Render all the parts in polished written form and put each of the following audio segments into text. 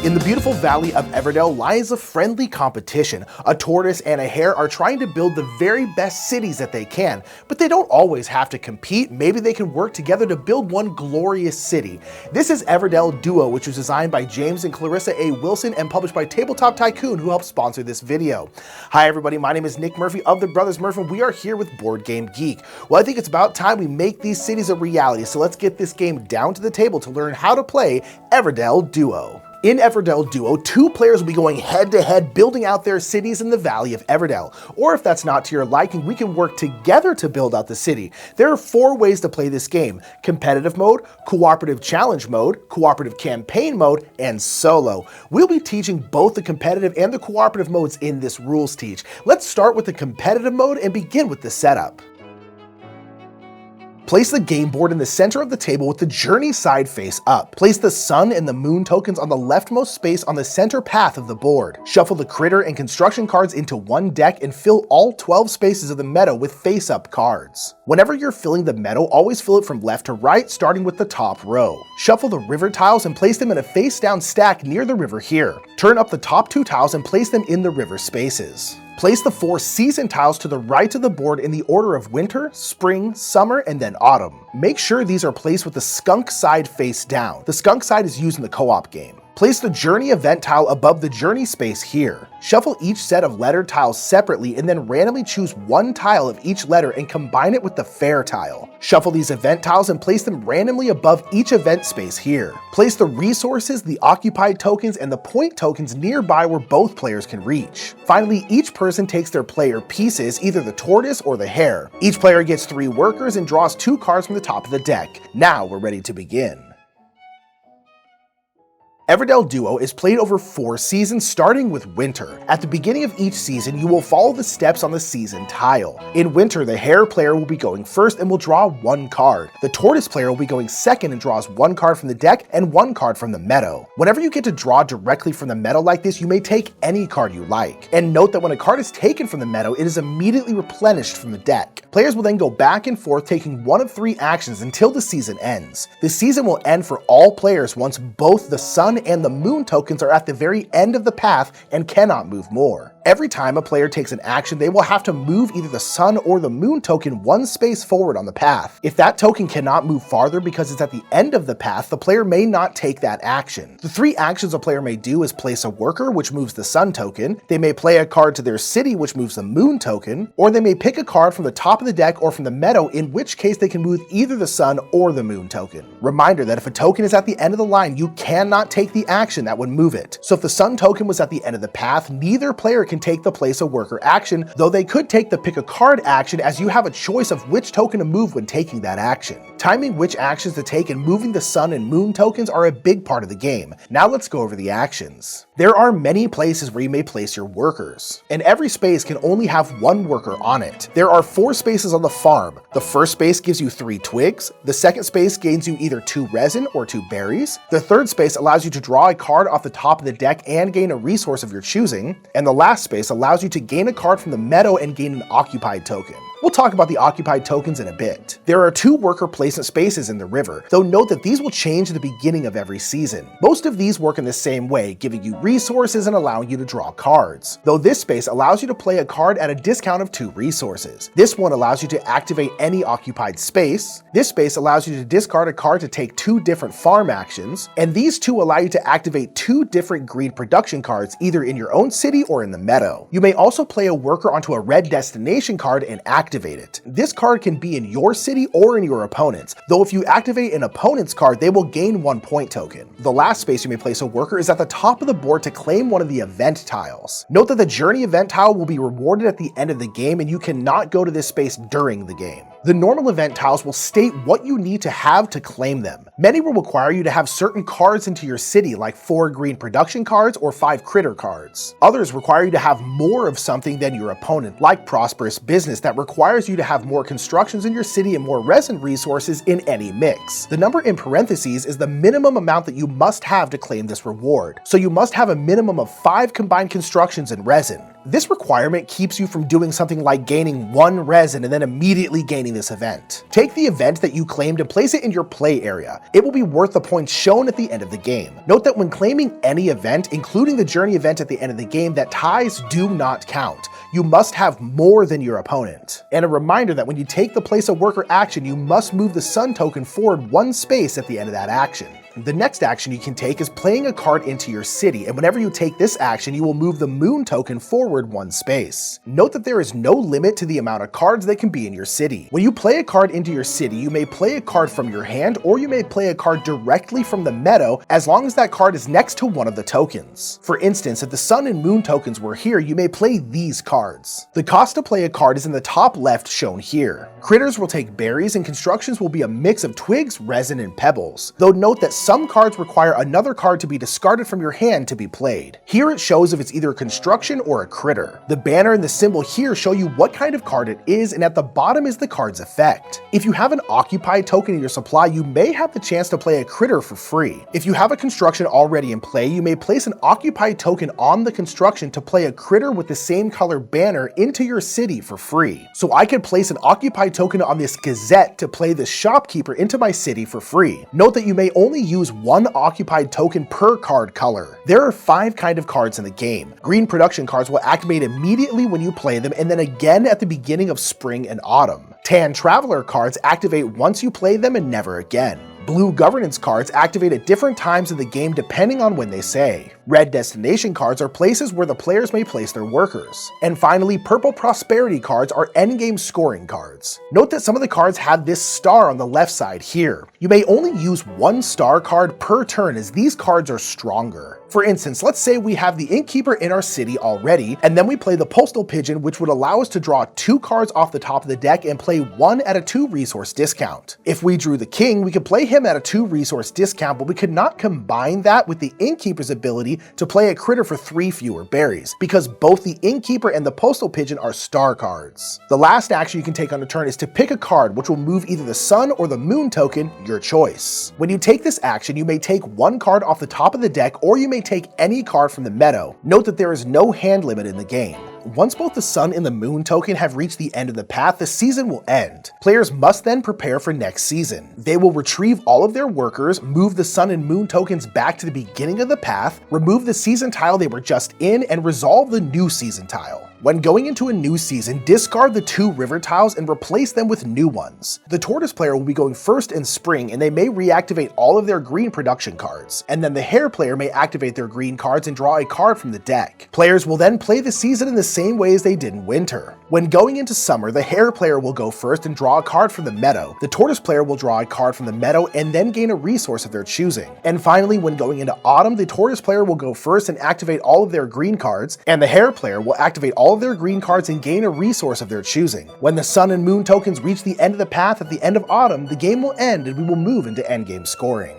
In the beautiful valley of Everdell lies a friendly competition. A tortoise and a hare are trying to build the very best cities that they can, but they don't always have to compete. Maybe they can work together to build one glorious city. This is Everdell Duo, which was designed by James and Clarissa A. Wilson and published by Tabletop Tycoon, who helped sponsor this video. Hi everybody, my name is Nick Murphy of the Brothers Murphy, and we are here with Board Game Geek. Well, I think it's about time we make these cities a reality, so let's get this game down to the table to learn how to play Everdell Duo. In Everdell Duo, two players will be going head-to-head building out their cities in the Valley of Everdell. Or if that's not to your liking, we can work together to build out the city. There are 4 ways to play this game: competitive mode, cooperative challenge mode, cooperative campaign mode, and solo. We'll be teaching both the competitive and the cooperative modes in this rules teach. Let's start with the competitive mode and begin with the setup. Place the game board in the center of the table with the journey side face up. Place the sun and the moon tokens on the leftmost space on the center path of the board. Shuffle the critter and construction cards into one deck and fill all 12 spaces of the meadow with face-up cards. Whenever you're filling the meadow, always fill it from left to right, starting with the top row. Shuffle the river tiles and place them in a face-down stack near the river here. Turn up the top 2 tiles and place them in the river spaces. Place the 4 season tiles to the right of the board in the order of winter, spring, summer, and then autumn. Make sure these are placed with the skunk side face down. The skunk side is used in the co-op game. Place the journey event tile above the journey space here. Shuffle each set of lettered tiles separately and then randomly choose one tile of each letter and combine it with the fair tile. Shuffle these event tiles and place them randomly above each event space here. Place the resources, the occupied tokens, and the point tokens nearby where both players can reach. Finally, each person takes their player pieces, either the tortoise or the hare. Each player gets 3 workers and draws 2 cards from the top of the deck. Now we're ready to begin. Everdell Duo is played over 4 seasons, starting with winter. At the beginning of each season, you will follow the steps on the season tile. In winter, the hare player will be going first and will draw 1 card. The tortoise player will be going second and draws 1 card from the deck and 1 card from the meadow. Whenever you get to draw directly from the meadow like this, you may take any card you like. And note that when a card is taken from the meadow, it is immediately replenished from the deck. Players will then go back and forth taking one of 3 actions until the season ends. The season will end for all players once both the sun and the moon tokens are at the very end of the path and cannot move more. Every time a player takes an action, they will have to move either the sun or the moon token 1 space forward on the path. If that token cannot move farther because it's at the end of the path, the player may not take that action. The 3 actions a player may do is place a worker, which moves the sun token, they may play a card to their city, which moves the moon token, or they may pick a card from the top of the deck or from the meadow, in which case they can move either the sun or the moon token. Reminder that if a token is at the end of the line, you cannot take the action that would move it. So if the sun token was at the end of the path, neither player can take the place a worker action, though they could take the pick a card action, as you have a choice of which token to move when taking that action. Timing which actions to take and moving the sun and moon tokens are a big part of the game. Now let's go over the actions. There are many places where you may place your workers, and every space can only have 1 worker on it. There are 4 spaces on the farm. The first space gives you 3 twigs, the second space gains you either 2 resin or 2 berries, the third space allows you to draw a card off the top of the deck and gain a resource of your choosing, and the last space allows you to gain a card from the meadow and gain an occupied token. We'll talk about the occupied tokens in a bit. There are 2 worker placement spaces in the river, though note that these will change at the beginning of every season. Most of these work in the same way, giving you resources and allowing you to draw cards, though this space allows you to play a card at a discount of 2 resources. This one allows you to activate any occupied space, this space allows you to discard a card to take 2 different farm actions, and these 2 allow you to activate 2 different green production cards either in your own city or in the meadow. You may also play a worker onto a red destination card and activate it. This card can be in your city or in your opponent's, though if you activate an opponent's card, they will gain 1 point token. The last space you may place a worker is at the top of the board to claim one of the event tiles. Note that the journey event tile will be rewarded at the end of the game, and you cannot go to this space during the game. The normal event tiles will state what you need to have to claim them. Many will require you to have certain cards into your city, like 4 green production cards or 5 critter cards. Others require you to have more of something than your opponent, like prosperous business, that requires you to have more constructions in your city and more resin resources in any mix. The number in parentheses is the minimum amount that you must have to claim this reward, so you must have a minimum of 5 combined constructions and resin. This requirement keeps you from doing something like gaining 1 resin and then immediately gaining this event. Take the event that you claimed and place it in your play area. It will be worth the points shown at the end of the game. Note that when claiming any event, including the journey event at the end of the game, that ties do not count. You must have more than your opponent. And a reminder that when you take the place a worker action, you must move the sun token forward 1 space at the end of that action. The next action you can take is playing a card into your city, and whenever you take this action, you will move the moon token forward 1 space. Note that there is no limit to the amount of cards that can be in your city. When you play a card into your city, you may play a card from your hand, or you may play a card directly from the meadow, as long as that card is next to one of the tokens. For instance, if the sun and moon tokens were here, you may play these cards. The cost to play a card is in the top left shown here. Critters will take berries, and constructions will be a mix of twigs, resin, and pebbles. Though note that some cards require another card to be discarded from your hand to be played. Here it shows if it's either a construction or a critter. The banner and the symbol here show you what kind of card it is, and at the bottom is the card's effect. If you have an occupied token in your supply, you may have the chance to play a critter for free. If you have a construction already in play, you may place an occupied token on the construction to play a critter with the same color banner into your city for free. So I could place an occupied token on this gazette to play the shopkeeper into my city for free. Note that you may only use 1 occupied token per card color. There are 5 kind of cards in the game. Green production cards will activate immediately when you play them, and then again at the beginning of spring and autumn. Tan traveler cards activate once you play them and never again. Blue governance cards activate at different times in the game depending on when they say. Red destination cards are places where the players may place their workers. And finally, purple prosperity cards are endgame scoring cards. Note that some of the cards have this star on the left side here. You may only use 1 star card per turn, as these cards are stronger. For instance, let's say we have the innkeeper in our city already, and then we play the postal pigeon, which would allow us to draw 2 cards off the top of the deck and play 1 at a 2 resource discount. If we drew the king, we could play him at a 2 resource discount, but we could not combine that with the innkeeper's ability to play a critter for 3 fewer berries, because both the innkeeper and the postal pigeon are star cards. The last action you can take on a turn is to pick a card, which will move either the sun or the moon token, your choice. When you take this action, you may take 1 card off the top of the deck, or you may take any card from the meadow. Note that there is no hand limit in the game. Once both the sun and the moon token have reached the end of the path, the season will end. Players must then prepare for next season. They will retrieve all of their workers, move the sun and moon tokens back to the beginning of the path, remove the season tile they were just in, and resolve the new season tile. When going into a new season, discard the 2 river tiles and replace them with new ones. The tortoise player will be going first in spring, and they may reactivate all of their green production cards. And then the hare player may activate their green cards and draw a card from the deck. Players will then play the season in the same way as they did in winter. When going into summer, the hare player will go first and draw a card from the meadow. The tortoise player will draw a card from the meadow and then gain a resource of their choosing. And finally, when going into autumn, the tortoise player will go first and activate all of their green cards, and the hare player will activate all of their green cards and gain a resource of their choosing. When the sun and moon tokens reach the end of the path at the end of autumn, the game will end and we will move into endgame scoring.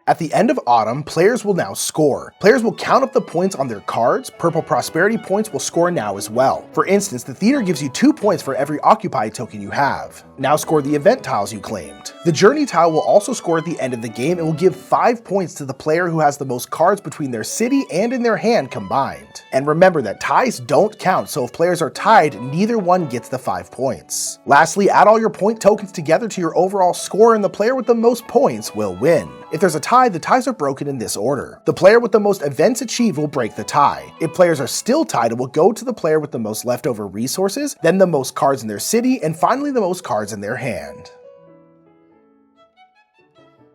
At the end of autumn, players will now score. Players will count up the points on their cards. Purple prosperity points will score now as well. For instance, the theater gives you 2 points for every occupied token you have. Now score the event tiles you claimed. The journey tile will also score at the end of the game and will give 5 points to the player who has the most cards between their city and in their hand combined. And remember that ties don't count, so if players are tied, neither one gets the 5 points. Lastly, add all your point tokens together to your overall score, and the player with the most points will win. If there's a tie, the ties are broken in this order. The player with the most events achieved will break the tie. If players are still tied, it will go to the player with the most leftover resources, then the most cards in their city, and finally the most cards in their hand.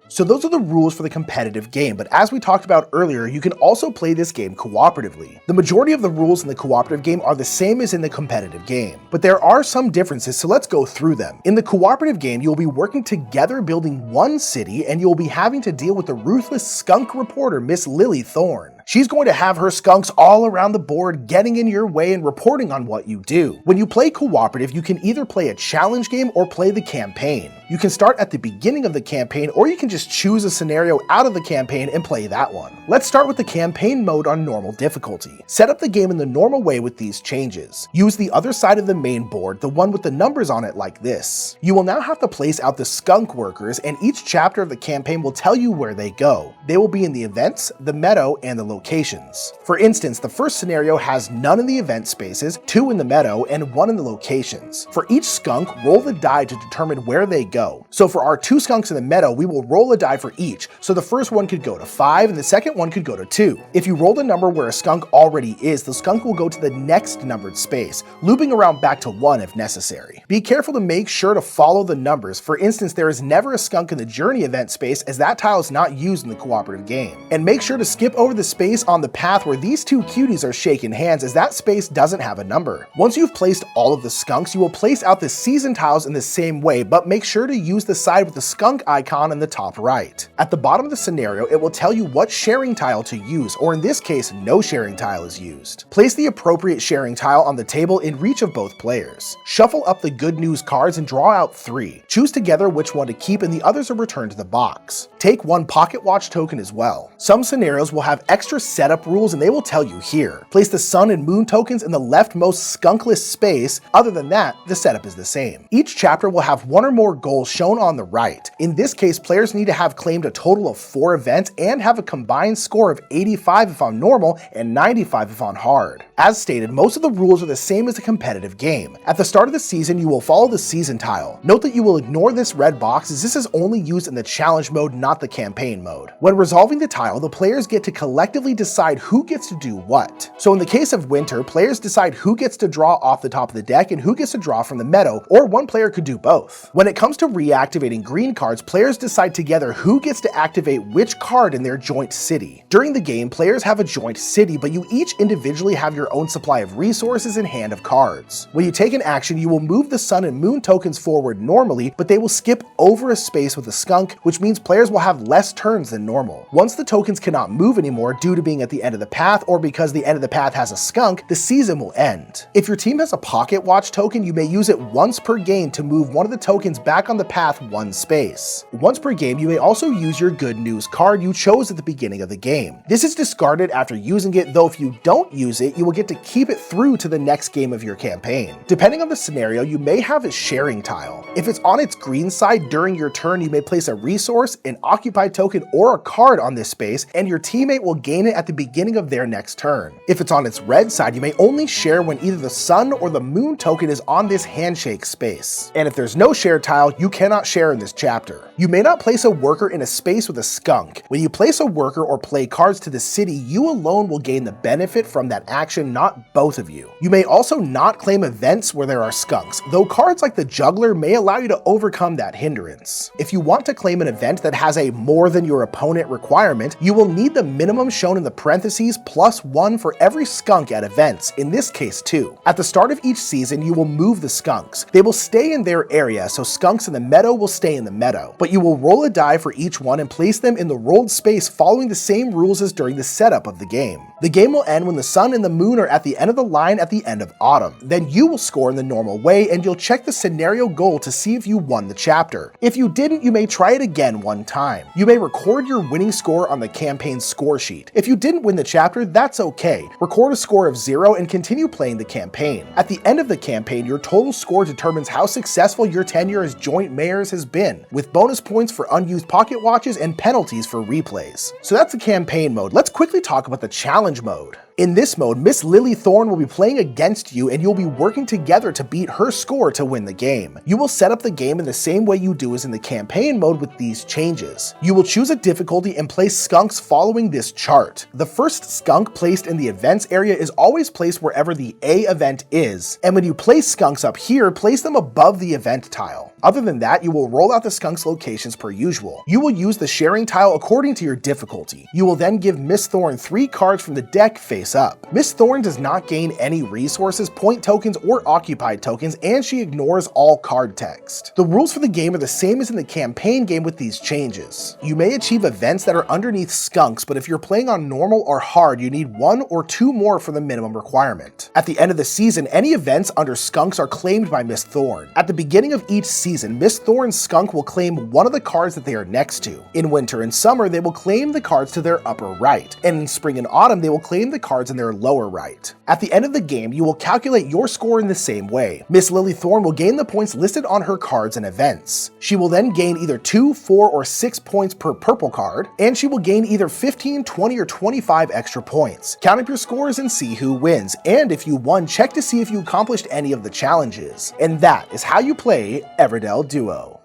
So those are the rules for the competitive game, but as we talked about earlier, you can also play this game cooperatively. The majority of the rules in the cooperative game are the same as in the competitive game, but there are some differences, so let's go through them. In the cooperative game, you'll be working together building one city, and you'll be having to deal with the ruthless skunk reporter, Miss Lily Thorne. She's going to have her skunks all around the board getting in your way and reporting on what you do. When you play cooperative, you can either play a challenge game or play the campaign. You can start at the beginning of the campaign, or you can just choose a scenario out of the campaign and play that one. Let's start with the campaign mode on normal difficulty. Set up the game in the normal way with these changes. Use the other side of the main board, the one with the numbers on it like this. You will now have to place out the skunk workers, and each chapter of the campaign will tell you where they go. They will be in the events, the meadow, and the locations. For instance, the first scenario has none in the event spaces, 2 in the meadow, and 1 in the locations. For each skunk, roll the die to determine where they go. So for our 2 skunks in the meadow, we will roll a die for each, so the first one could go to 5 and the second one could go to 2. If you roll a number where a skunk already is, the skunk will go to the next numbered space, looping around back to 1 if necessary. Be careful to make sure to follow the numbers. For instance, there is never a skunk in the journey event space, as that tile is not used in the cooperative game. And make sure to skip over the space on the path where these 2 cuties are shaking hands, as that space doesn't have a number. Once you've placed all of the skunks, you will place out the season tiles in the same way, but make sure to use the side with the skunk icon in the top right. At the bottom of the scenario, it will tell you what sharing tile to use, or in this case, no sharing tile is used. Place the appropriate sharing tile on the table in reach of both players. Shuffle up the good news cards and draw out 3. Choose together which one to keep and the others are returned to the box. Take 1 pocket watch token as well. Some scenarios will have extra setup rules and they will tell you here. Place the sun and moon tokens in the leftmost skunkless space. Other than that, the setup is the same. Each chapter will have 1 or more goals shown on the right. In this case, players need to have claimed a total of 4 events and have a combined score of 85 if on normal and 95 if on hard. As stated, most of the rules are the same as a competitive game. At the start of the season, you will follow the season tile. Note that you will ignore this red box, as this is only used in the challenge mode, not the campaign mode. When resolving the tile, the players get to collectively decide who gets to do what. So in the case of winter, players decide who gets to draw off the top of the deck and who gets to draw from the meadow, or one player could do both. When it comes to reactivating green cards, players decide together who gets to activate which card in their joint city. During the game, players have a joint city, but you each individually have your own supply of resources and hand of cards. When you take an action, you will move the sun and moon tokens forward normally, but they will skip over a space with a skunk, which means players will have less turns than normal. Once the tokens cannot move anymore due to being at the end of the path or because the end of the path has a skunk, the season will end. If your team has a pocket watch token, you may use it once per game to move one of the tokens back on the path 1 space. Once per game, you may also use your good news card you chose at the beginning of the game. This is discarded after using it, though if you don't use it, you will get to keep it through to the next game of your campaign. Depending on the scenario, you may have a sharing tile. If it's on its green side during your turn, you may place a resource, an occupied token, or a card on this space, and your teammate will gain it at the beginning of their next turn. If it's on its red side, you may only share when either the sun or the moon token is on this handshake space. And if there's no share tile, you cannot share in this chapter. You may not place a worker in a space with a skunk. When you place a worker or play cards to the city, you alone will gain the benefit from that action, not both of you. You may also not claim events where there are skunks, though cards like the juggler may allow you to overcome that hindrance. If you want to claim an event that has a more than your opponent requirement, you will need the minimum shown in the parentheses +1 for every skunk at events, in this case 2. At the start of each season, you will move the skunks. They will stay in their area, so skunks in the meadow will stay in the meadow, but you will roll a die for each one and place them in the rolled space following the same rules as during the setup of the game. The game will end when the sun and the moon are at the end of the line at the end of autumn. Then you will score in the normal way and you'll check the scenario goal to see if you won the chapter. If you didn't, you may try it again one time. You may record your winning score on the campaign score sheet. If you didn't win the chapter, that's okay. Record a score of 0 and continue playing the campaign. At the end of the campaign, your total score determines how successful your tenure as joint mayors has been, with bonus points for unused pocket watches and penalties for replays. So that's the campaign mode. Let's quickly talk about the challenge mode. In this mode, Miss Lily Thorne will be playing against you and you'll be working together to beat her score to win the game. You will set up the game in the same way you do as in the campaign mode with these changes. You will choose a difficulty and place skunks following this chart. The first skunk placed in the events area is always placed wherever the A event is, and when you place skunks up here, place them above the event tile. Other than that, you will roll out the skunks locations per usual. You will use the sharing tile according to your difficulty. You will then give Miss Thorne 3 cards from the deck face up. Miss Thorne does not gain any resources, point tokens, or occupied tokens, and she ignores all card text. The rules for the game are the same as in the campaign game with these changes. You may achieve events that are underneath skunks, but if you're playing on normal or hard, you need 1 or 2 more for the minimum requirement. At the end of the season, any events under skunks are claimed by Miss Thorne. At the beginning of each season, season, Miss Thorn's skunk will claim one of the cards that they are next to. In winter and summer, they will claim the cards to their upper right, and in spring and autumn, they will claim the cards in their lower right. At the end of the game, you will calculate your score in the same way. Miss Lily Thorn will gain the points listed on her cards and events. She will then gain either 2, 4, or 6 points per purple card, and she will gain either 15, 20, or 25 extra points. Count up your scores and see who wins, and if you won, check to see if you accomplished any of the challenges. And that is how you play Everdell Duo.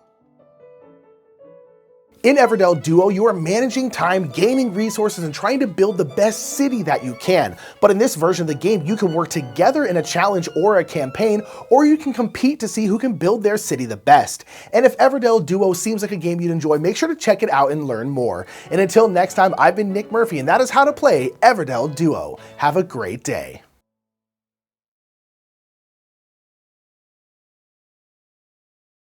In Everdell Duo, you are managing time, gaining resources, and trying to build the best city that you can. But in this version of the game, you can work together in a challenge or a campaign, or you can compete to see who can build their city the best. And if Everdell Duo seems like a game you'd enjoy, make sure to check it out and learn more. And until next time, I've been Nick Murphy, and that is how to play Everdell Duo. Have a great day.